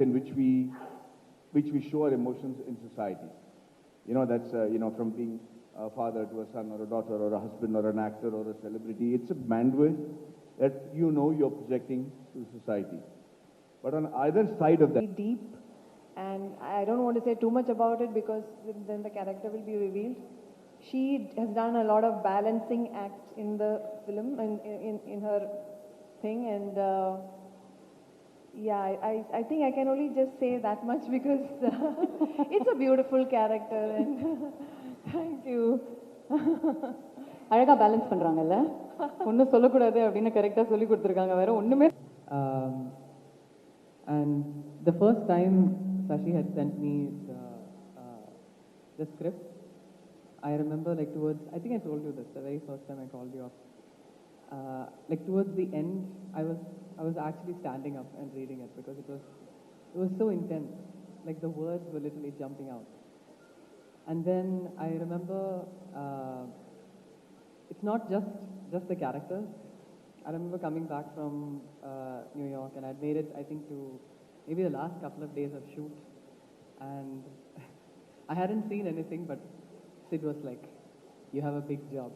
in which we show our emotions in society. You know, that's, from being a father to a son or a daughter or a husband or an actor or a celebrity. It's a bandwidth that you're projecting to society. But on either side of that... Deep, and I don't want to say too much about it because then the character will be revealed. She has done a lot of balancing acts in the film, in her thing, and yeah, I think I can only just say that much because it's a beautiful character, and thank you. அழகா balance பண்றாங்கல்ல, ஒன்னும் சொல்லக்கூடாது அப்படின்னு கரெக்டா சொல்லி கொடுத்துருக்காங்க, வேற ஒண்ணுமே. And the first time Sashi had sent me the script, I remember like towards, I think I told you this the very first time I called you up. Like towards the end, I was actually standing up and reading it because it was so intense. Like the words were literally jumping out. And then I remember it's not just the characters. I remember coming back from New York, and I'd made it, I think, to maybe the last couple of days of shoot, and I hadn't seen anything, but Sid was like, "You have a big job."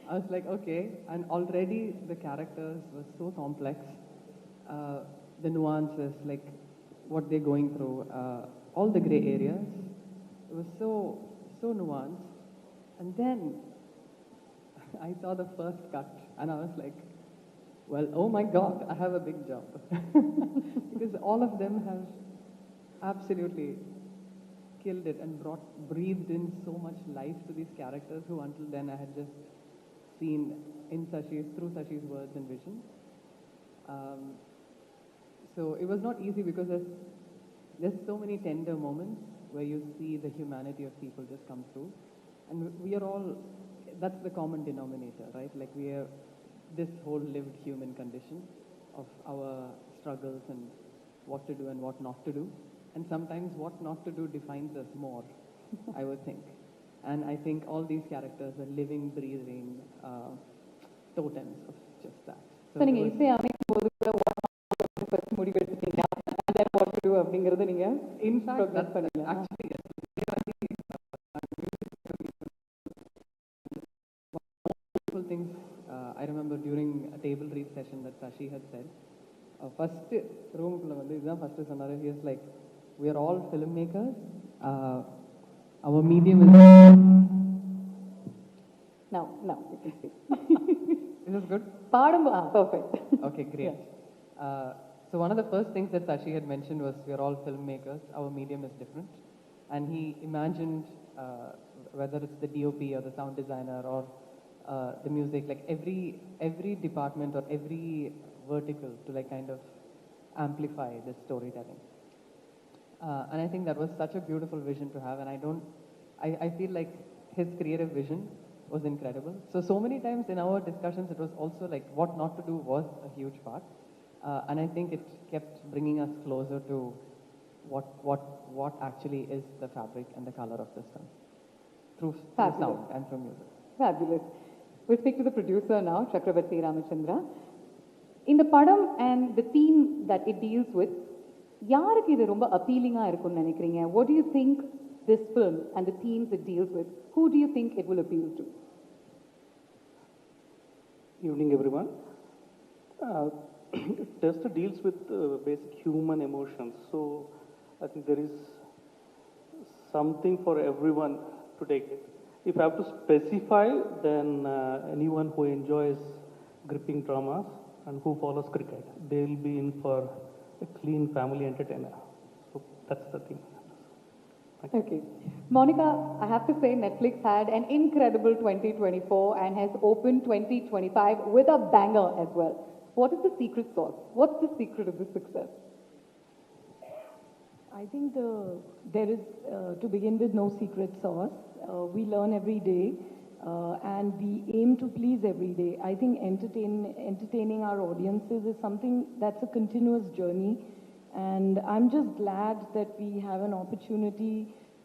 I was like, okay, and already the characters were so complex, the nuances, like what they're going through, all the gray areas, it was so nuanced. And then I saw the first cut, and I was like, well, oh my God, I have a big job. Because all of them have absolutely killed it and breathed in so much life to these characters who until then I had just seen through Sashi's words and vision. So it was not easy because there's so many tender moments where you see the humanity of people just come through. And we are all, that's the common denominator, right? Like we are this whole lived human condition of our struggles and what to do and what not to do. And sometimes what not to do defines us more, I would think. And I think all these characters are living, breathing totems of just that. So நீங்க இசை அமைக்கும் போது கூட first முடிவு எடுத்தீங்க, and then what to do அப்படிங்கறது நீங்க in fact that's பண்ணீங்க. Actually yes. Things I remember during a table read session that Sashi had said. First room kulla vandu idha first sonaru, he is like, we are all filmmakers, our medium is now you can see. Is this good? Perfect. Okay, great. Yeah. So one of the first things that Sashi had mentioned was we are all filmmakers, our medium is different, and he imagined whether it's the DOP or the sound designer or the music, like every department or every vertical to like kind of amplify this storytelling. And I think that was such a beautiful vision to have, and I feel like his creative vision was incredible. So many times in our discussions, it was also like what not to do was a huge part. And I think it kept bringing us closer to what actually is the fabric and the color of this film through sound and through music. Fabulous. We'll speak to the producer now, Chakravarti Ramachandra. In the padam and the theme that it deals with, யாருக்கு இது ரொம்ப appealing-ஆ இருக்கும்னு நினைக்கிறீங்க? What do you think this film and the themes it deals with, who do you think it will appeal to? Evening everyone. Test deals with basic human emotions, so I think there is something for everyone to take it. If I have to specify, then anyone who enjoys gripping dramas and who follows cricket, they'll be in for a clean family entertainer. So that's the thing. Okay. Monica, I have to say Netflix had an incredible 2024 and has opened 2025 with a banger as well. What is the secret sauce? What's the secret of this success? I think there is, to begin with, no secret sauce. We learn every day, and we aim to please every day. I think entertaining our audiences is something that's a continuous journey, and I'm just glad that we have an opportunity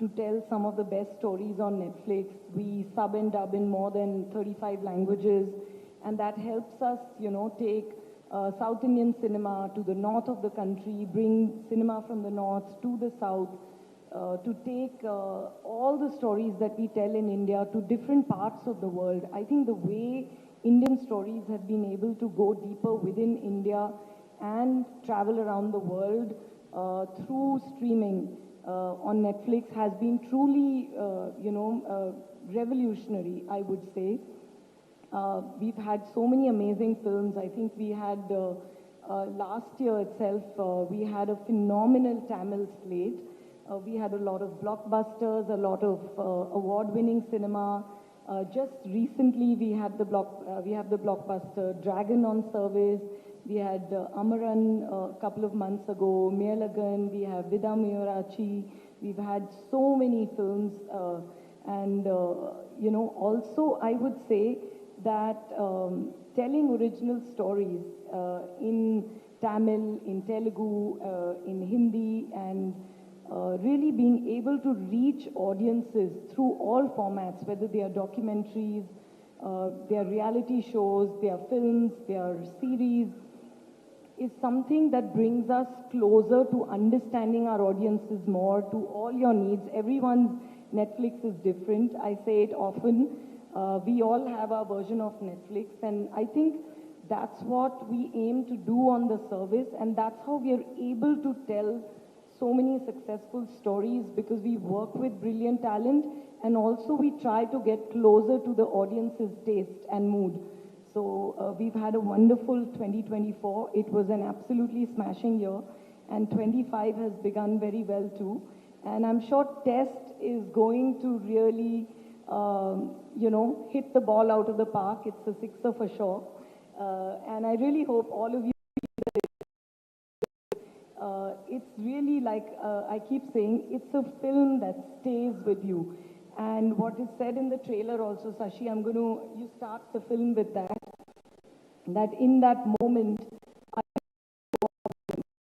to tell some of the best stories on Netflix. We sub and dub in more than 35 languages, and that helps us, take South Indian cinema to the north of the country, bring cinema from the north to the south, to take all the stories that we tell in India to different parts of the world. I think the way Indian stories have been able to go deeper within India and travel around the world through streaming on Netflix has been truly, revolutionary, I would say. We've had so many amazing films. I think we had, last year itself, we had a phenomenal Tamil slate. We had a lot of blockbusters, a lot of award-winning cinema. Just recently, we have the blockbuster Dragon on Service. We had Amaran a couple of months ago, Melagan. We have Vida Miyurachi. We've had so many films, and also I would say that telling original stories in Tamil, in Telugu, in Hindi, and really being able to reach audiences through all formats, whether they are documentaries, they are reality shows, they are films, they are series, is something that brings us closer to understanding our audiences more, to all your needs. Everyone's Netflix is different. I say it often. We all have our version of Netflix, and I think that's what we aim to do on the service, and that's how we are able to tell so many successful stories, because we work with brilliant talent, and also we try to get closer to the audience's taste and mood. So we've had a wonderful 2024. It was an absolutely smashing year, and 25 has begun very well too. And I'm sure Test is going to really, hit the ball out of the park. It's a sixer for sure. And I really hope all of you, it's really like, I keep saying, it's a film that stays with you. And what is said in the trailer also, Sashi, you start the film with that in that moment,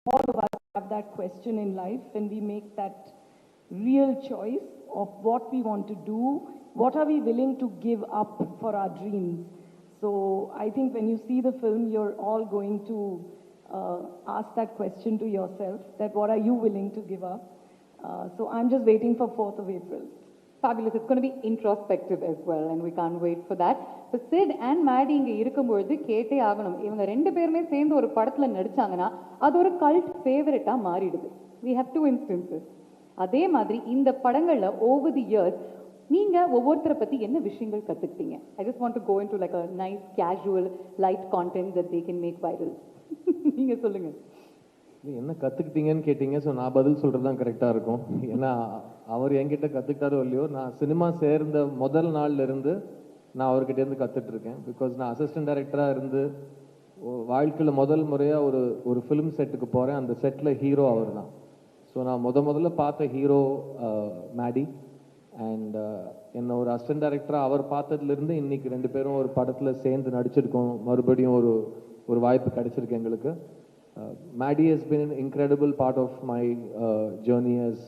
all of us have that question in life when we make that real choice of what we want to do, what are we willing to give up for our dreams. So I think when you see the film, you're all going to ask that question to yourself, that what are you willing to give up. So I'm just waiting for 4th of April. Fabulous. It's going to be introspective as well, and we can't wait for that. So Sid and Maddie இங்க இருக்கும்பொழுது கேட்டே ஆகணும். இவங்க ரெண்டு பேருமே சேர்ந்து ஒரு படத்துல நடிச்சாங்கன்னா அது ஒரு கல்ட் ஃபேவரட்டா மாறிடுது. We have two instances. அதே மாதிரி இந்த படங்கள்ல over the years நீங்க ஒவ்வொருத்தரை பத்தி என்ன விஷயங்கள் கத்துக்கிட்டீங்க? I just want to go into like a nice casual light content that they can make viral. நீங்க சொல்லுங்க. என்ன கற்றுக்கிட்டீங்கன்னு கேட்டீங்க. ஸோ நான் பதில் சொல்கிறது தான் கரெக்டாக இருக்கும். ஏன்னா அவர் என்கிட்ட கற்றுக்கிட்டாரோ இல்லையோ, நான் சினிமா சேர்ந்த முதல் நாள்லேருந்து நான் அவர்கிட்டேருந்து கற்றுட்ருக்கேன். பிகாஸ் நான் அசிஸ்டன்ட் டைரக்டராக இருந்து வாழ்க்கையில் முதல் முறையாக ஒரு ஃபிலிம் செட்டுக்கு போகிறேன். அந்த செட்டில் ஹீரோ அவர் தான். ஸோ நான் முதல்ல பார்த்த ஹீரோ மேடி. அண்ட் என்னை ஒரு அசிஸ்டன்ட் டைரக்டராக அவர் பார்த்ததுலேருந்து இன்றைக்கி ரெண்டு பேரும் ஒரு படத்தில் சேர்ந்து நடிச்சிருக்கோம். மறுபடியும் ஒரு வாய்ப்பு கிடைச்சிருக்கு எங்களுக்கு. Maddie has been an incredible part of my journey as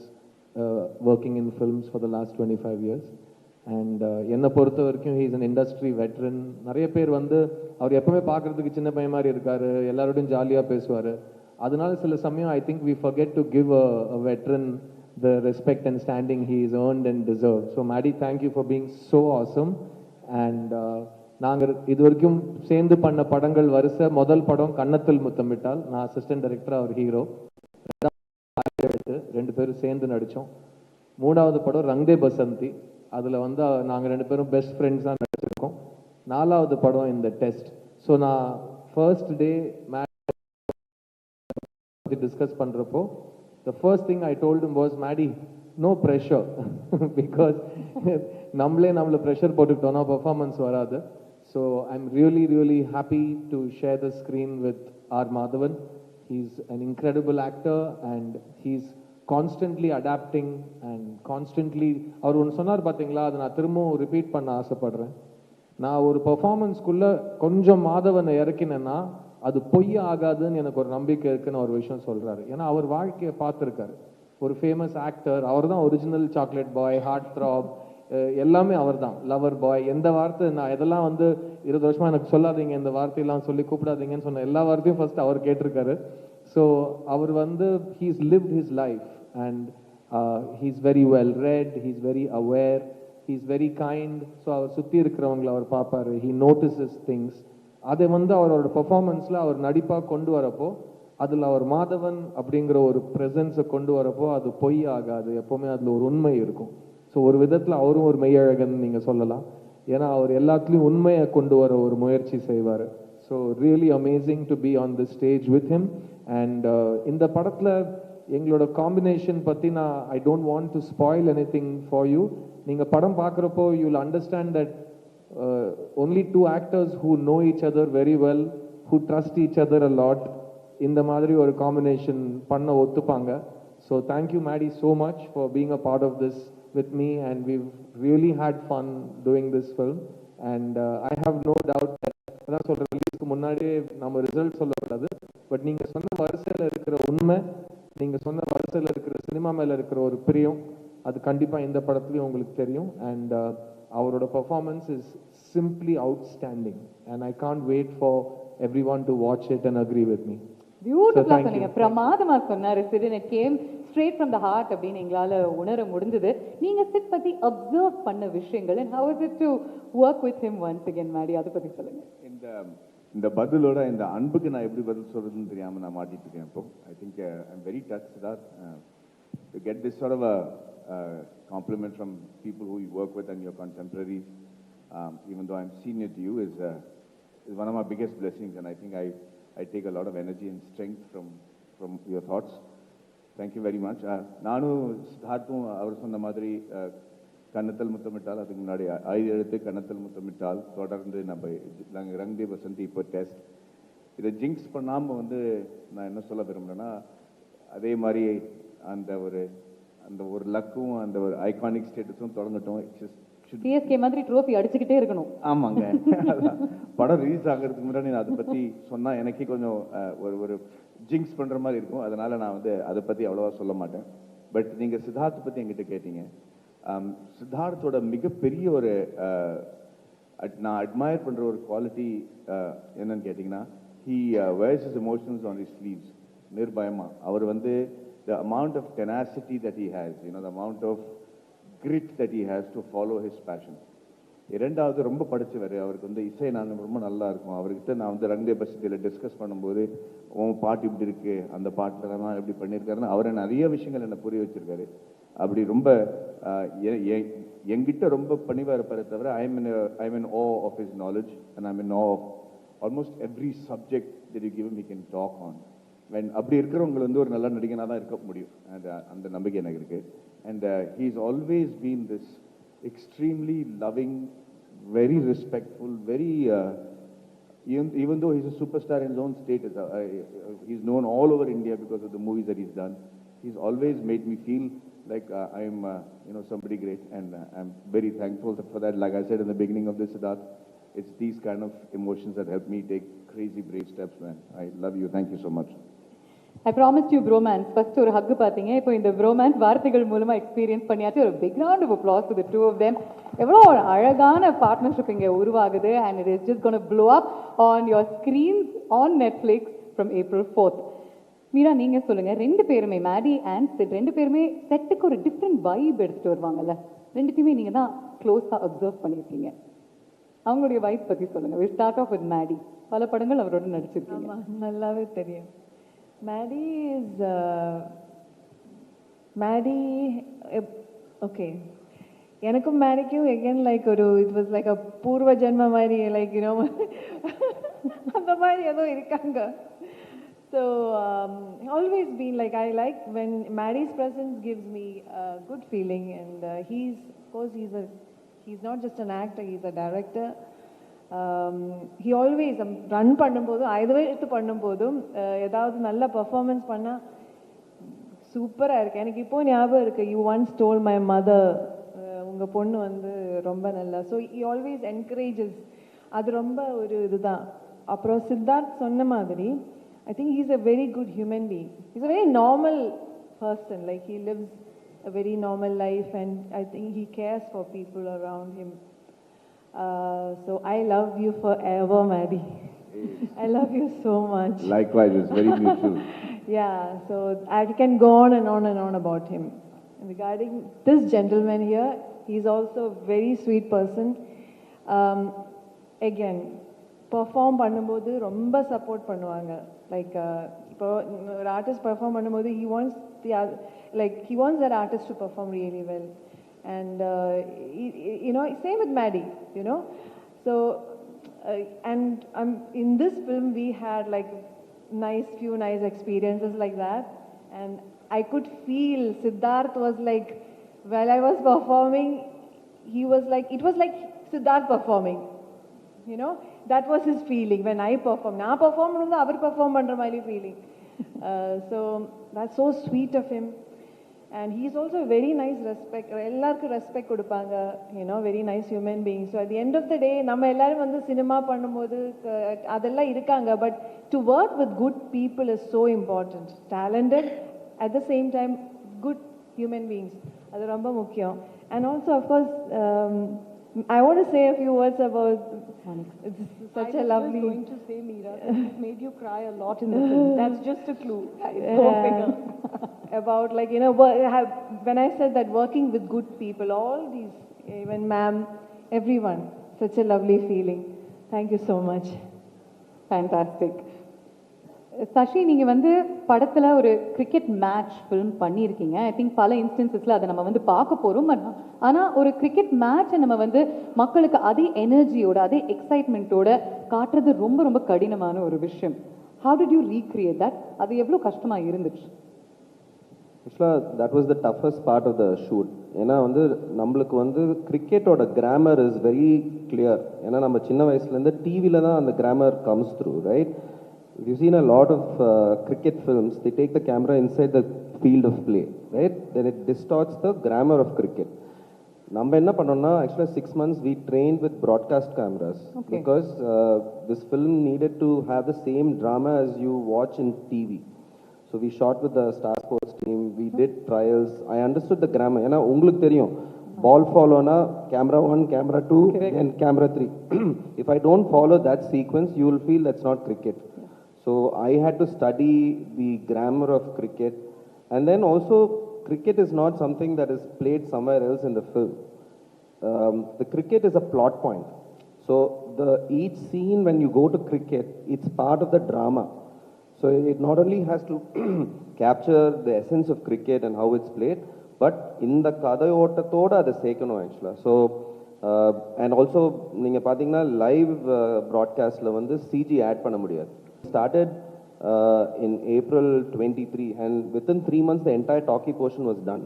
working in films for the last 25 years. And என்னை பொறுத்த வரைக்கும் he is an industry veteran. நிறைய பேர் அவர் எப்பவுமே பார்க்கறதுக்கு சின்ன பையன் மாதிரி இருக்காரு, எல்லாரோடையும் ஜாலியாக பேசுவார். அதனால சில சமயம் I think we forget to give a veteran the respect and standing he is earned and deserved. So Maddie, thank you for being so awesome. And நாங்கள் இது வரைக்கும் சேர்ந்து பண்ண படங்கள் வரிசை, முதல் படம் கன்னத்தில் முத்தமிட்டால், நான் அசிஸ்டன்ட் டைரக்டர், அவர் ஹீரோ. ரெண்டு பேரும் சேர்ந்து நடித்தோம். மூணாவது படம் ரங்தே பசந்தி, அதில் நாங்கள் ரெண்டு பேரும் பெஸ்ட் ஃப்ரெண்ட்ஸாக நடிச்சிருக்கோம். நாலாவது படம் இந்த டெஸ்ட். ஸோ நான் ஃபர்ஸ்ட் டே டிஸ்கஸ் பண்ணுறப்போ the first thing I told him was, Maddie, no pressure. Because நம்மள ப்ரெஷர் போட்டுக்கிட்டோம்னா பர்ஃபார்மன்ஸ் வராது. So I'm really happy to share the screen with R. Madhavan. He's an incredible actor and he's constantly adapting and constantly, அவர் ஒன்று சொன்னார் பார்த்தீங்களா, அதை நான் திரும்பவும் repeat பண்ண ஆசைப்படுறேன். நான் ஒரு பர்ஃபார்மன்ஸ்குள்ளே கொஞ்சம் மாதவனை இறக்கினேன்னா அது பொய் ஆகாதுன்னு எனக்கு ஒரு நம்பிக்கை இருக்குன்னு ஒரு விஷயம் சொல்கிறாரு. ஏன்னா அவர் வாழ்க்கையை பார்த்துருக்காரு. ஒரு ஃபேமஸ் ஆக்டர், அவர் தான் original chocolate boy, heart throb, எல்லாமே அவர் தான். லவர் பாய், எந்த வார்த்தை நான் இதெல்லாம் வந்து 20 வருஷமா எனக்கு சொல்லாதீங்க, இந்த வார்த்தையெல்லாம் சொல்லி கூப்பிடாதீங்கன்னு சொன்ன எல்லா வார்த்தையும் ஃபர்ஸ்ட் அவர் கேட்டிருக்காரு. ஸோ அவர் வந்து he's lived his life and he's very well read, he's very aware, he's very kind. So அவர் சுற்றி இருக்கிறவங்களை அவர் பார்ப்பாரு, ஹீ நோட்டிசஸ் திங்ஸ். அதை வந்து அவரோட பெர்ஃபார்மன்ஸில் அவர் நடிப்பாக கொண்டு வரப்போ அதில் அவர் மாதவன் அப்படிங்கிற ஒரு ப்ரெசன்ஸை கொண்டு வரப்போ அது பொய் ஆகாது, எப்போவுமே அதில் ஒரு உண்மை இருக்கும். ஸோ ஒரு விதத்தில் அவரும் ஒரு மெய்யழகன் நீங்கள் சொல்லலாம். ஏன்னா அவர் எல்லாத்துலேயும் உண்மையை கொண்டு வர ஒரு முயற்சி செய்வார். So really amazing to be on the stage with him. And இந்த படத்தில் எங்களோட காம்பினேஷன் பற்றி நான் I don't want to spoil any thing for you. நீங்கள் படம் பார்க்குறப்போ you will understand that only two actors who know each other very well, who trust each other a lot, இந்த மாதிரி ஒரு காம்பினேஷன் பண்ண ஒத்துப்பாங்க. So thank you Maddy so much for being a part of this with me, and we've really had fun doing this film. And I have no doubt that அதான் சொல்கிற ரிலீஸ்க்கு முன்னாடியே நம்ம ரிசல்ட் சொல்லக்கூடாது, பட் நீங்கள் சொன்ன வரிசையில் இருக்கிற உண்மை, நீங்கள் சொன்ன வரிசையில் இருக்கிற சினிமா மேலே இருக்கிற ஒரு பிரியம், அது கண்டிப்பாக இந்த படத்துலையும் உங்களுக்கு தெரியும். அண்ட் அவரோட performance is simply outstanding and I can't wait for everyone to watch it and agree with me. பியூட்டிஃபுல்லா சொன்னீங்க, பிரமாதமா சொன்னாரு chit. It came straight from the heart அப்படின்னு எங்களால உணர முடிஞ்சது. நீங்க சிட் பத்தி அப்சர்வ் பண்ண விஷயங்கள் and how is it to work with him once again, Maddy, அதை பத்தி சொல்லுங்க. இந்த பதிலோட இந்த அன்புக்கு நான் எப்படி பதில் சொல்றதுன்னு தெரியாம நான் மாட்டிட்டு இருக்கேன் இப்போ. I think I'm very touched that to get this sort of a compliment from people who you work with and your contemporaries, even though I'm senior to you, is one of my biggest blessings, and I think I take a lot of energy and strength from your thoughts. Thank you very much. நானு சித்தார்த்தும் அவர் சொன்ன மாதிரி கண்ணத்தல் முத்தமிட்டால், அதுக்கு முன்னாடி 5 எழுத்து கண்ணத்தல் முத்தமிட்டால், தொடர்ந்து நம்ம ரங்தே வசந்தி இப்போ test, இதை ஜிங்க்ஸ் பண்ணாமல் வந்து நான் என்ன சொல்ல விரும்புகிறேன்னா, அதே மாதிரி அந்த ஒரு லக்கும் அந்த ஒரு ஐகானிக் ஸ்டேட்டஸும் தொடங்கட்டும். சிஎஸ்கே மாதிரி ட்ரோஃபி அடிச்சுக்கிட்டே இருக்கணும். ஆமாங்க. படம் ரிலீஸ் ஆகிறதுக்கு முன்னாடி நான் அதை பற்றி சொன்னால் எனக்கே கொஞ்சம் ஒரு ஜிங்க்ஸ் பண்ணுற மாதிரி இருக்கும். அதனால் நான் வந்து அதை பற்றி அவ்வளோவா சொல்ல மாட்டேன். பட் நீங்கள் சித்தார்த்தை பற்றி என்கிட்ட கேட்டீங்க. சித்தார்த்தோட மிகப்பெரிய ஒரு நான் அட்மயர் பண்ணுற ஒரு குவாலிட்டி என்னன்னு கேட்டிங்கன்னா, he wears his emotions on his sleeves. நிர்பயமா அவர் வந்து the amount of tenacity that he has, the amount of grit that he has to follow his passion. இரண்டாவது ரொம்ப படிச்சவர், அவருக்கு வந்து இசை நான் ரொம்ப நல்லா இருக்கும். அவர்கிட்ட நான் வந்து ரங்தே பசதியில் டிஸ்கஸ் பண்ணும்போது உன் பாட்டு இப்படி இருக்கு, அந்த பாட்டுலலாம் எப்படி பண்ணியிருக்காருன்னு அவரை நிறைய விஷயங்கள் என்னை புரிய வச்சிருக்காரு. அப்படி ரொம்ப என்கிட்ட ரொம்ப பணிவாக இருப்பாரே தவிர I'm in awe of his knowledge and I'm in awe of almost every subject that you give him he can talk on. அப்படி இருக்கிறவங்க வந்து ஒரு நல்ல நடிகனாக தான் இருக்க முடியும், அந்த நம்பிக்கை எனக்கு இருக்கு. And he's always been this extremely loving, very respectful, very even though he's a superstar in his own state, he's known all over India because of the movies that he's done. He's always made me feel like I'm somebody great, and I'm very thankful for that. Like I said in the beginning of this, Siddharth, it's these kind of emotions that help me take crazy brave steps, man. I love you. Thank you so much. I promised you bromance. First ஒரு hug பாத்தீங்க, இப்போ இந்த bromance வார்த்தைகள் மூலமா experience பண்ணியாச்சு. ஒரு big round of applause to the two of them. எவ்வளோ அழகான பார்ட்னர்ஷிப் இங்கே உருவாகுது, and it is just going to blow up on your screens on Netflix from April 4th. Meera, நீங்க சொல்லுங்க, ரெண்டு பேருமே மேடி அண்ட் சிட் ரெண்டு பேருமே செட்டுக்கு ஒரு டிஃப்ரெண்ட் வைப் எடுத்துட்டு வருவாங்கல்ல, ரெண்டுத்தையுமே நீங்க தான் க்ளோஸா அப்சர்வ் பண்ணியிருக்கீங்க. அவங்களுடைய வைப் பத்தி சொல்லுங்க. We start off with Maddy. பல படங்கள் அவரோட நடிச்சிருக்கீங்க. நல்லாவே தெரியும். Maddy is Maddy okay. எனக்கும் மேடிக்கும் எகெயின் லைக் ஒரு இட் வாஸ் லைக் அ பூர்வ ஜென்ம மாதிரி, லைக் அந்த மாதிரி ஏதோ இருக்காங்க. So always been like, I like when Maddie's presence gives me a good feeling, and he's of course he's not just an actor, he's a director. He always run பண்ணும்போதும் either எடுத்து பண்ணும்போதும் ஏதாவது நல்ல performance பண்ணா சூப்பரா இருக்கு. எனக்கு இப்போ ஞாபகம் இருக்கு, you once told my mother உங்க பொண்ணு வந்து ரொம்ப நல்லா. So he always encourages. அது ரொம்ப ஒரு இதுதான். அப்புறம் சித்தார்த் சொன்ன மாதிரி I think he's a very good human being. He's a very normal person. Like he lives a very normal life, and I think he cares for people around him. So I love you forever, Maddie. I love you so much. Likewise, it's very mutual. Yeah, so I can go on and on and on about him. Regarding this gentleman here, he's also a very sweet person. Again, perform பண்ணும்போது ரொம்ப support பண்ணுவாங்க. Like இப்போ ஒரு artist perform பண்ணும்போது he wants he wants that artist to perform really well. And you know, same with Maddie, you know. So and in this film we had like few nice experiences like that, and I could feel Siddharth was like, while I was performing, he was like, it was like Siddharth performing, you know. That was his feeling when I performed. Na perform no avar perform pandra mali feeling. So that's so sweet of him. And he's also a very nice respect. Ellarku respect kodupanga, you know, very nice human being. So at the end of the day, நம்ம எல்லாரும் வந்து cinema பண்ணும்போது அதெல்லாம் இருக்காங்க, but to work with good people is so important. Talented, at the same time, good human beings. அது ரொம்ப முக்கியம். And also, of course, I want to say a few words about such a lovely. I was just going to say, Meera, it made you cry a lot in the film. That's just a clue. Go figure. About, like, you know, when I said that working with good people, all these, even ma'am, everyone, such a lovely feeling. Thank you so much. Fantastic. Shashi, நீங்கள் வந்து படத்தில் ஒரு cricket match film பண்ணியிருக்கீங்க. I think பல இன்ஸ்டன்சஸில் அதை நம்ம வந்து பார்க்க போகிறோம். ஆனால் ஒரு கிரிக்கெட் மேட்சை நம்ம வந்து மக்களுக்கு அதே எனர்ஜியோட அதே எக்ஸைட்மெண்ட்டோட காட்டுறது ரொம்ப ரொம்ப கடினமான ஒரு விஷயம். How did you recreate that? அது எவ்வளோ கஷ்டமாக இருந்துச்சு? ஆக்சுவலாக that was the toughest part of the shoot. ஏன்னா வந்து நம்மளுக்கு வந்து கிரிக்கெட்டோட கிராமர் இஸ் வெரி கிளியர். ஏன்னா நம்ம சின்ன வயசுலேருந்து டிவியில் தான் அந்த grammar comes through, right? You've seen a lot of cricket films, they take the camera inside the field of play, right? Then it distorts the grammar of cricket. நம்ம என்ன பண்ணோம்னா, actually 6 months we trained with broadcast cameras. Okay. Because this film needed to have the same drama as you watch in TV. So we shot with the Star Sports team, we did trials, I understood the grammar. ஏன்னா உங்களுக்கு தெரியும், ball follow-na, camera 1, camera 2, and camera 3. If I don't follow that sequence, you will feel that's not cricket. So I had to study the grammar of cricket, and then also cricket is not something that is played somewhere else in the film. The cricket is a plot point. So each scene when you go to cricket, it's part of the drama. So it not only has to capture the essence of cricket and how it's played, but in the kadayottathoda adu sekano actually. So and also நீங்க பாத்தீங்கன்னா live broadcast la வந்து CG add பண்ண முடியாது. Started in April 23, and within 3 months the entire talkie portion was done.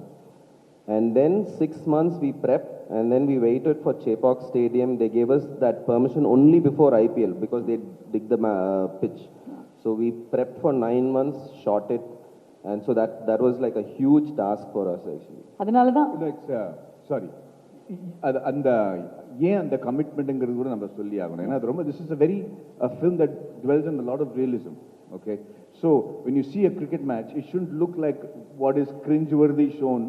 And then 6 months we prepped, and then we waited for Chepauk Stadium. They gave us that permission only before IPL because they dig the pitch. So we prepped for 9 months, shot it, and so that was like a huge task for us actually. அதனால தான் sorry. அந்த ஏன் அந்த கமிட்மெண்ட்ங்கிறது கூட நம்ம சொல்லி ஆகணும். ஏன்னா அது ரொம்ப this is a film that dwells in a lot of realism. Okay, so when you see a cricket match, it shouldn't look like what is cringe-worthy shown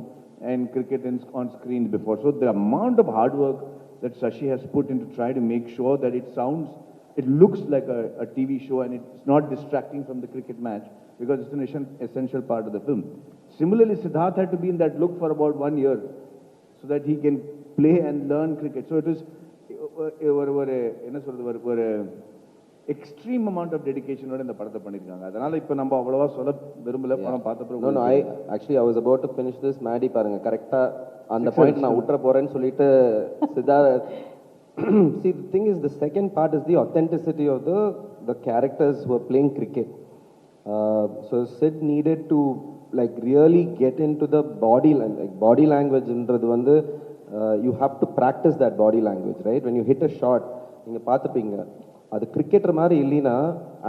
and cricket on screen before. So the amount of hard work that Shashi has put into try to make sure that it looks like a TV show and it's not distracting from the cricket match, because it's an essential part of the film. Similarly, Siddharth had to be in that look for about 1 year so that he can play and learn cricket. So it was ஒரு extreme amount of dedication ஓட இந்த படத்தை பண்ணிருக்காங்க. அதனால இப்ப நம்ம அவ்வளவா சொல்ல விரும்பல. படம் பார்த்தப்பறம் No, I was about to finish this. Maddie பாருங்க கரெக்ட்டா அந்த பாயிண்ட் நான் உட்ற போறேன்னு சொல்லிட்டு Siddharth. See, the thing is, the second part is the authenticity of the characters who are playing cricket. So Sid needed to like really get into the body language என்றது வந்து you have to practice that body language, right? When you hit a shot, நீங்க பார்த்துப்பீங்க, அது cricketer மாதிரி இல்லைன்னா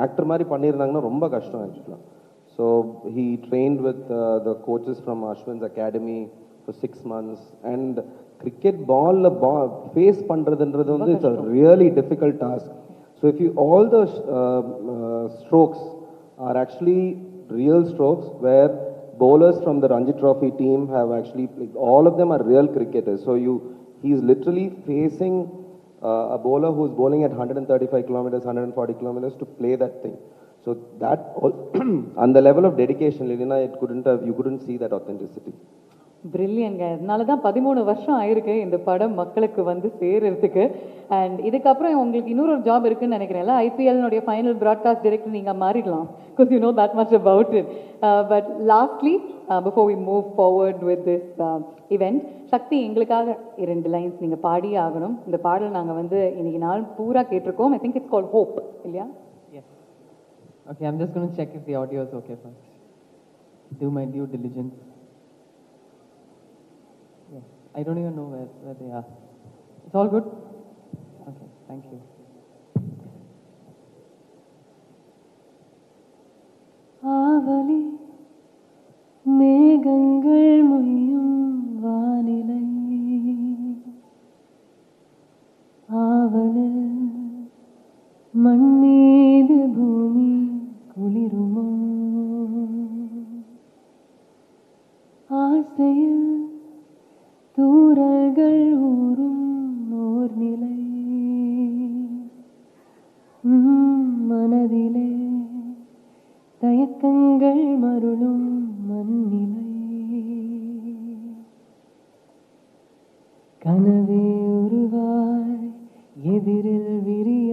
actor மாதிரி பண்ணியிருந்தாங்கன்னா ரொம்ப கஷ்டம் ஆக்சுவலாக. So he trained with the coaches from Aswins academy for 6 months. And cricket பாலில் ஃபேஸ் பண்ணுறதுன்றது வந்து it's a really difficult task. So if you all the strokes are actually real strokes where bowlers from the Ranji Trophy team have actually, like, all of them are real cricketers. So he's literally facing a bowler who's bowling at 135 kilometers, 140 kilometers to play that thing. So that, on the level of dedication, Lilina, you couldn't see that authenticity. பிரில்லியன்ங்க. அதனால தான் 13 வருஷம் ஆயிருக்கு இந்த படம் மக்களுக்கு வந்து சேர்றதுக்கு. And இதுக்கப்புறம் உங்களுக்கு இன்னொரு ஜாப் இருக்குன்னு நினைக்கிறேன்ல, ஐபிஎல்னுடைய ஃபைனல் ப்ராட்காஸ்ட் டைரக்டர் நீங்கள் மாறிடலாம், because you know that much about it. But lastly before we move forward with this event, Shakti எங்களுக்காக 2 லைன்ஸ் நீங்கள் பாடியே ஆகணும். இந்த பாடல் நாங்கள் வந்து இன்னைக்கு நாள் பூரா கேட்டிருக்கோம். I think it's called hope, இல்லையா? Yes. Okay, I'm just going to check if the audio is okay first. Do my due diligence. Yes. I don't even know where they are. It's all good? Okay, thank you. ஆவலி மேகங்கள் மொய்யும் வானிலை, ஆவலில் மண்மீது பூமி குளிருமோ, ஆசையில் தூரல்கள் ஊறும் ஓர் நிலை, மனதிலே தயக்கங்கள் மருளும் மண்ணிலை, கனவே உருவாய் எதிரில் விரிய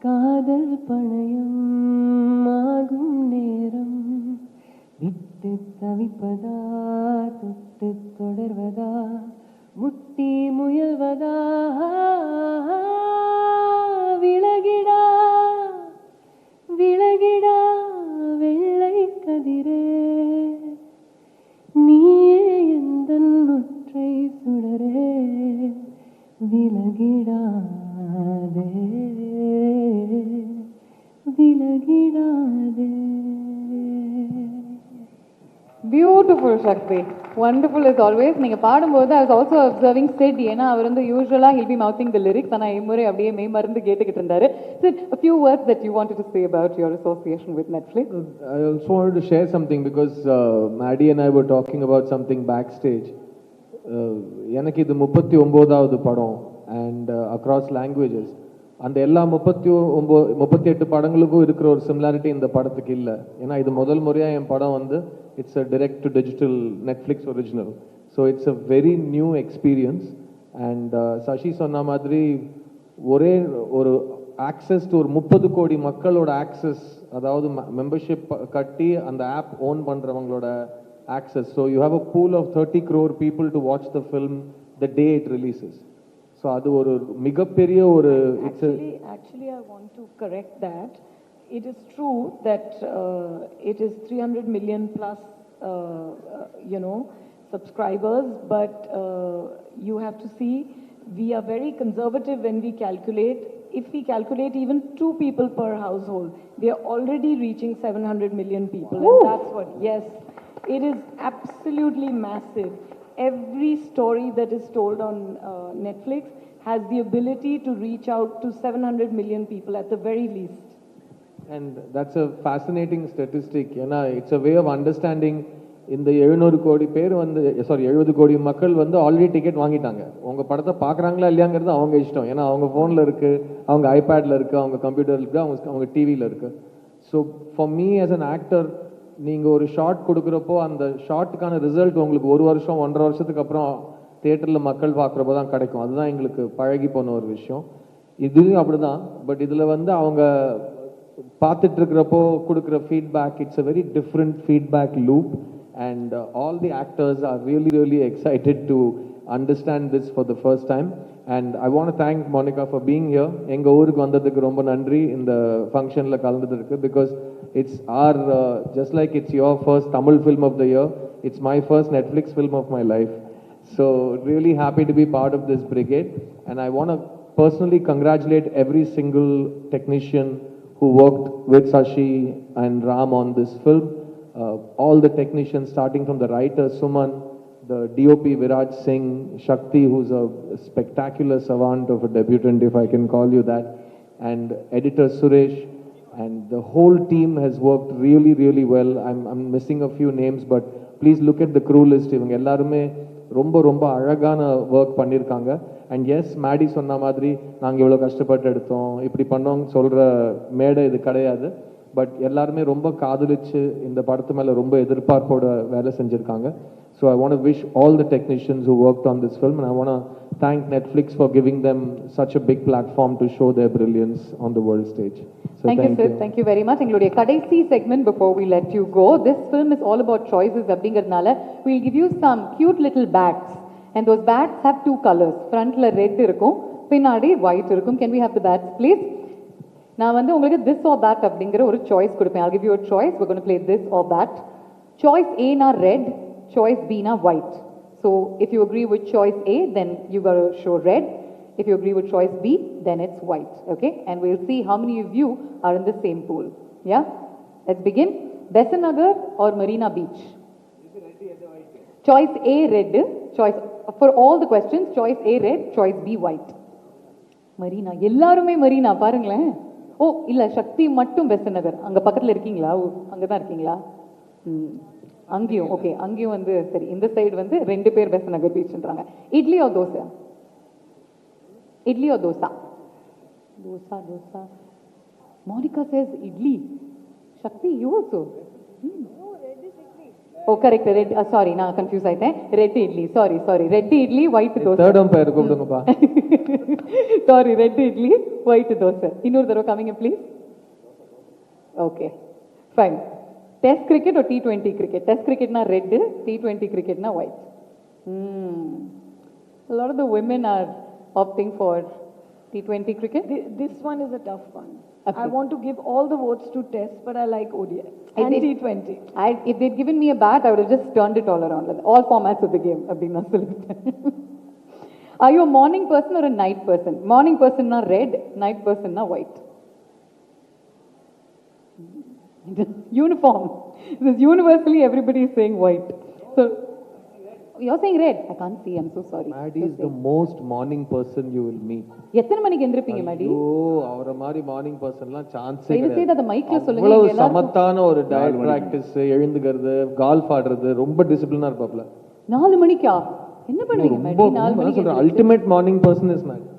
காதல் பணயம் ஆகும் நேரம், விட்டு தவிப்பதா தொட்டு தொடர்வதா முட்டி முயல்வதா, விலகிடா விலகிடா வெள்ளை கதிரே, நீயே எந்தன் ஒற்றை சுடரே, விலகிடாதே விலகிடாதே. பியூட்டிஃபுல் சக்தி, wonderful as always. நீங்க பாடும்போது I was also observing Sid, ஏன்னா அவர் வந்து யூஸ்வலா he'll be mouthing the lyrics, ஆனா இம்முறை அப்படியே மெய் மறந்து கேட்டுக்கிட்டு இருந்தாரு. Sid, a few words that you wanted to say about your association with Netflix. I also wanted to share something because Maddie and I were talking about something backstage. எனக்கு இது 39வது படம் and across languages. அந்த எல்லா 38 படங்களுக்கும் இருக்கிற ஒரு similarity இந்த படத்துக்கு இல்லை. ஏன்னா இது முதல் முறையாக என் படம் வந்து it's a direct to digital Netflix original. So it's a very new experience. And Sasi சொன்ன மாதிரி ஒரே ஒரு ஆக்சஸ் டு ஒரு 30 கோடி மக்களோட ஆக்சஸ், அதாவது மெம்பர்ஷிப் கட்டி அந்த ஆப் ஓன் பண்ணுறவங்களோட access. So you have a pool of 30 crore people to watch the film the day it releases. So அது ஒரு மிகப்பெரிய ஒரு actually I want to correct that. It is true that it is 300 million plus subscribers, but you have to see we are very conservative when we calculate. If we calculate even 2 people per household, we are already reaching 700 million people. And that's what, yes, it is absolutely massive. Every story that is told on Netflix has the ability to reach out to 700 million people at the very least. And that's a fascinating statistic. It's a way of understanding. இந்த 700 கோடி பேர் வந்து 70 கோடி மக்கள் வந்து already ticket வாங்கிட்டாங்க. உங்கள் படத்தை பார்க்குறாங்களா இல்லையாங்கிறது அவங்க இஷ்டம். ஏன்னா அவங்க ஃபோனில் இருக்குது, அவங்க ஐபேடில் இருக்குது, அவங்க கம்ப்யூட்டரில் இருக்குது, அவங்க டிவியில் இருக்குது. So for me as an actor, நீங்கள் ஒரு ஷார்ட் கொடுக்குறப்போ அந்த ஷார்ட்டுக்கான ரிசல்ட் உங்களுக்கு 1 வருஷம் 1.5 வருஷத்துக்கு அப்புறம் தியேட்டரில் மக்கள் பார்க்குறப்போ தான் கிடைக்கும். அதுதான் எங்களுக்கு பழகி போன ஒரு விஷயம். இதுவும் அப்படி தான். பட் இதில் வந்து அவங்க பார்த்துட்டு இருக்கிறப்போ கொடுக்குற feedback, it's a very different feedback loop. And all the actors are really, really excited to understand this for the first time. And I want to thank Monica for being here. Enga oorukku vandadhukku romba nandri in the function la kalandadhukku, because it's our just like it's your first Tamil film of the year, it's my first Netflix film of my life. So really happy to be part of this brigade. And I want to personally congratulate every single technician who worked with Sashi and Ram on this film. All the technicians, starting from the writer Suman, the DOP Viraj Singh, Shakti, who's a spectacular savant of a debutant, if I can call you that, and editor Suresh, and the whole team has worked really, really well. I'm missing a few names, but please look at the crew list. இவங்க எல்லாருமே ரொம்ப ரொம்ப அழகான work பண்ணியிருக்காங்க. And S Maddy சொன்ன மாதிரி நாங்கள் இவ்வளோ கஷ்டப்பட்டு எடுத்தோம் இப்படி பண்ணோம் சொல்கிற மேடை இது கிடையாது. பட் எல்லாருமே ரொம்ப காதலிச்சு இந்த படத்து மேலே ரொம்ப எதிர்பார்ப்போட வேலை செஞ்சுருக்காங்க. So I want to wish all the technicians who worked on this film, and I want to thank Netflix for giving them such a big platform to show their brilliance on the world stage. So thank you, sir. Thank you very much. எங்களுடைய கடைசி segment before we let you go. This film is all about choices அப்படிங்கிறதுனால we'll give you some cute little bags, and those bags have two colors. Frontல red இருக்கும், பின்னாடி white இருக்கும். Can we have the bags please? நான் வந்து உங்களுக்கு this or that அப்படிங்கிற ஒரு choice கொடுப்பேன். I'll give you a choice. We're going to play this or that. Choice A na red, choice B na white. So if you agree with choice A, then you got to show red. If you agree with choice B, then it's white. Okay? And we'll see how many of you are in the same pool. Yeah? Let's begin. Besant Nagar or Marina Beach? Choice A red. Choice for all the questions. Choice A red. Choice B white. Marina. எல்லாருமே Marina பாருங்களேன். ஓ இல்ல சக்தி மட்டும் பெசன்ட் நகர். அங்க பக்கத்துல இருக்கீங்களா? அங்க தான் இருக்கீங்களா? அங்கேயும் ஓகே, அங்கேயும் வந்து சரி. இந்த சைடு வந்து 2 பேர் பெசன்ட் நகர் பீச்ன்றாங்க. Idli or dosa? Idli or dosa? Dosa dosa. Monica says idli. Shakti, you also? Oh, correct. Red. Sorry, நான் கன்ஃபியூஸ் ஆயிட்டேன். Red idli. Sorry. Red idli, white dosa. Third umpire கூப்பிடுங்கப்பா. Sorry, red idli, white dosa. இன்னொரு தடவை கமிங்க please. Okay, fine. Test cricket or T20 cricket? Test cricket na red, T20 cricket na white. A lot of the women are opting for T20 cricket. This one is a tough one. Okay. I want to give all the votes to Test, but I like ODI and T20. If they'd given me a bat, I would have just turned it all around. Like all formats of the game. Abdina Are you a morning person or a night person? Morning person na red, night person na white. Uniform. This is universally everybody is saying white. So you're saying red. I can't see. I'm so sorry. Maddie is the most morning person you will meet. எத்தனை மணிக்கு எந்திருப்பீங்க Maddie? ஐயோ அவரை மாதிரி morning பர்சன்லாம் சான்ஸே கிடையாது. செய்து அந்த மைக்ல சொல்லுங்க. இவ்வளவு சமத்தான ஒரு டயட் பிராக்டிஸ், எழுந்துக்கிறது, கால்ஃப் ஆடுறது, ரொம்ப டிசிப்ளினா இருப்பாப்ல. 4 மணிக்கா என்ன பண்ணுவீங்க Maddie? 4 மணிக்கு சொல்றேன். Ultimate morning person is Maddie.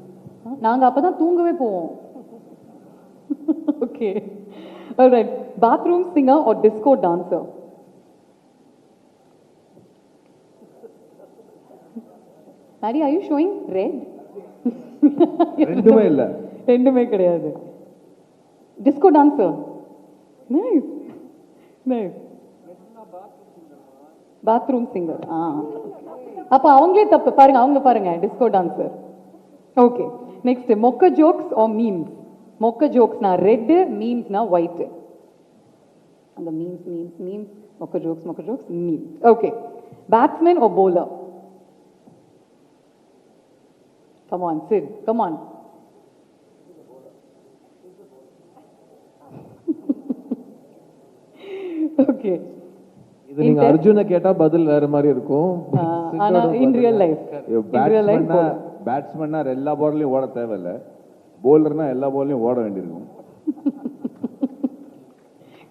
நாங்க அப்பதான் தூங்கவே போவோம். Okay. All right. Bathroom singer or disco dancer? Maddie, are you showing red? ரெண்டுமே இல்ல. ரெண்டுமே கிடையாது. Disco dancer. Nice. Nice. Bathroom singer. அப்ப அவங்களே தப்பு பாருங்க, அவங்க பாருங்க disco dancer. Okay. Next, mocha jokes or memes? Mocha jokes na red, memes na white. And the memes. Mocha jokes, memes. Okay. Batsman or bowler? Come on, Sid. Come on. Okay. இது நீங்க அர்ஜுனை கேட்டா பதில் வேற மாதிரி இருக்கும். ஆனா in real life. பேட்ஸ்மேன்னா எல்லா பால்லையும் ஓட தேவையில்லை, போலர்னா எல்லா பால்லையும் ஓட வேண்டியிருக்கும்.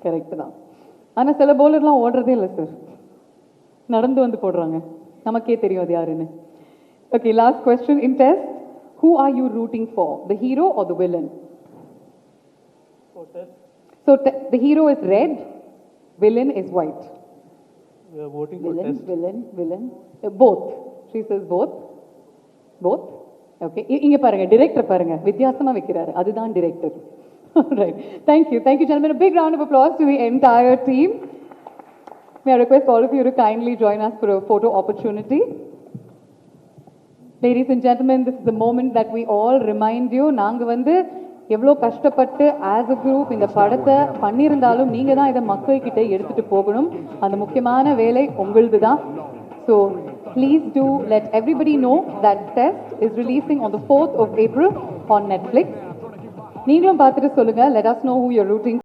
கரெக்ட் தான். ஆனா சில பவுலர்லாம் ஓடுறதே இல்லை சார், நடந்து வந்து போடுறாங்க. நமக்கே தெரியும் அது யாருன்னு. Okay, last question in test. Who are you rooting for? The hero or the villain? So the hero is red, villain is white. We are voting for test. Villain. Both. She says both. Both. Okay. இங்க பாருங்க, director பாருங்க, வித்தியாசமா வைக்கிறாரு. அதுதான் director. Right. Thank you, gentlemen. A big round of applause to the entire team. May I request all of you to kindly join us for a photo opportunity. Ladies and gentlemen, this is the moment that we all remind you. நாங்க வந்து எவ்வளோ கஷ்டப்பட்டு as a group இந்த படத்தை பண்ணியிருந்தாலும் நீங்க தான் இதை மக்கள் கிட்ட எடுத்துட்டு போகணும். அந்த முக்கியமான வேலை உங்களுது தான். So please do let everybody know that Test is releasing on the 4th of April on Netflix. நீங்களும் பார்த்துட்டு சொல்லுங்க. Let us know who you're rooting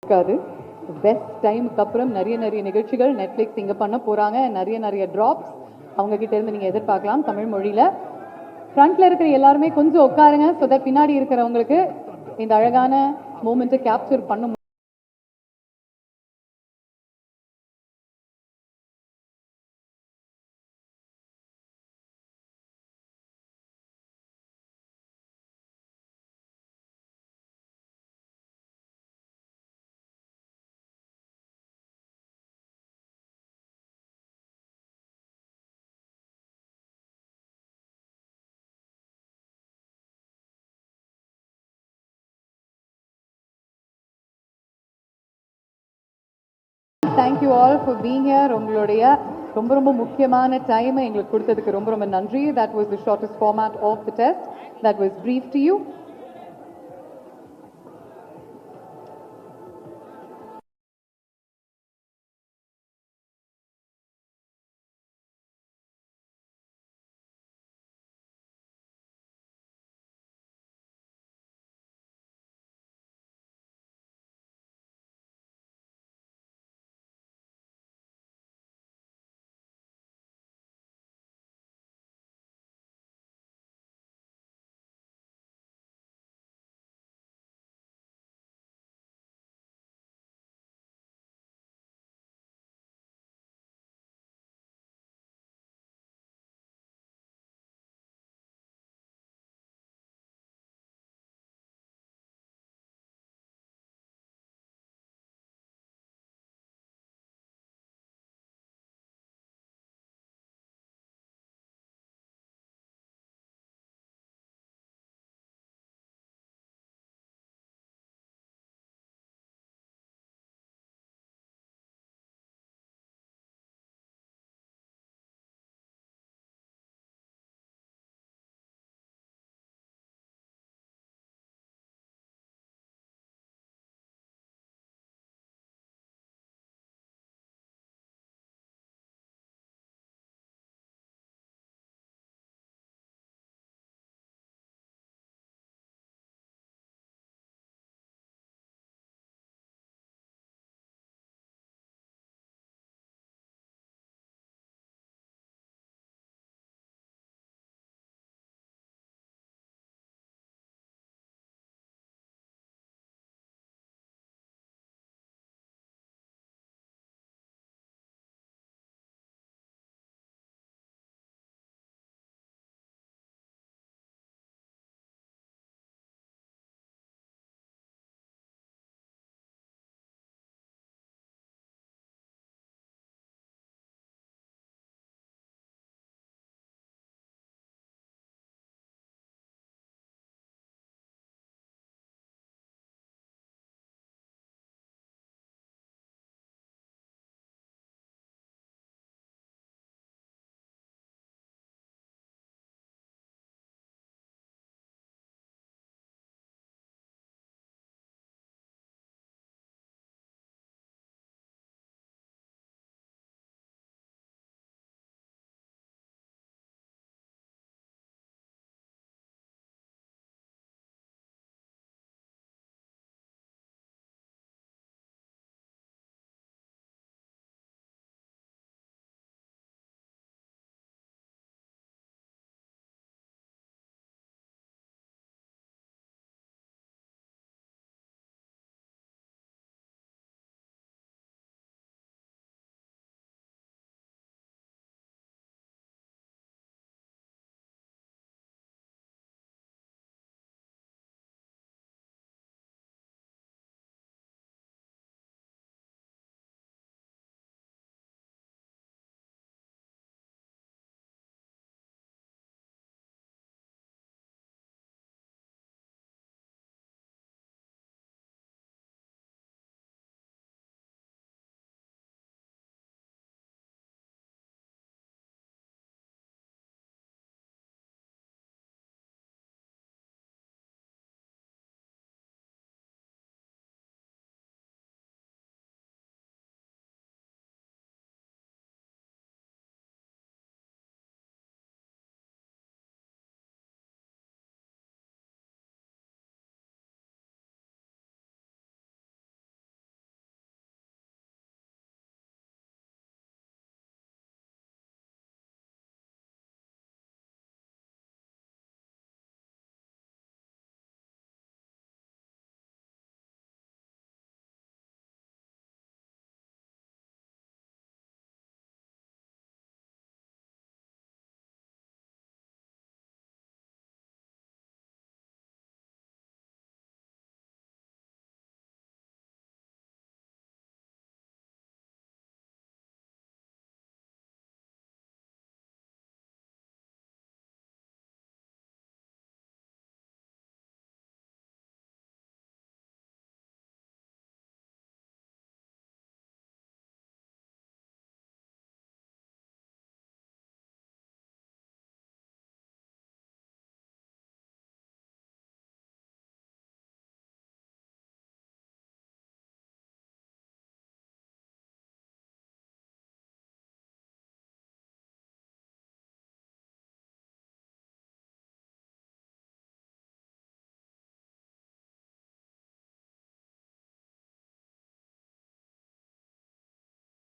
இருக்காது. பெஸ்ட் டைமுக்கு அப்புறம் நிறைய நிகழ்ச்சிகள் நெட்ஃப்ளிக்ஸ் இங்கே பண்ண போகிறாங்க. நிறைய ட்ராப்ஸ் அவங்க கிட்ட இருந்து நீங்கள் எதிர்பார்க்கலாம் தமிழ் மொழியில். ஃப்ரண்ட்ல இருக்கிற எல்லாருமே கொஞ்சம் உட்காருங்க, ஸோ தட் பின்னாடி இருக்கிறவங்களுக்கு இந்த அழகான மூமெண்ட்டை கேப்சர் பண்ண Thank you all for being here. உங்களுடைய ரொம்ப முக்கியமான டைமை எங்களுக்கு கொடுத்ததுக்கு ரொம்ப நன்றி. That was the shortest format of the test. That was brief to you.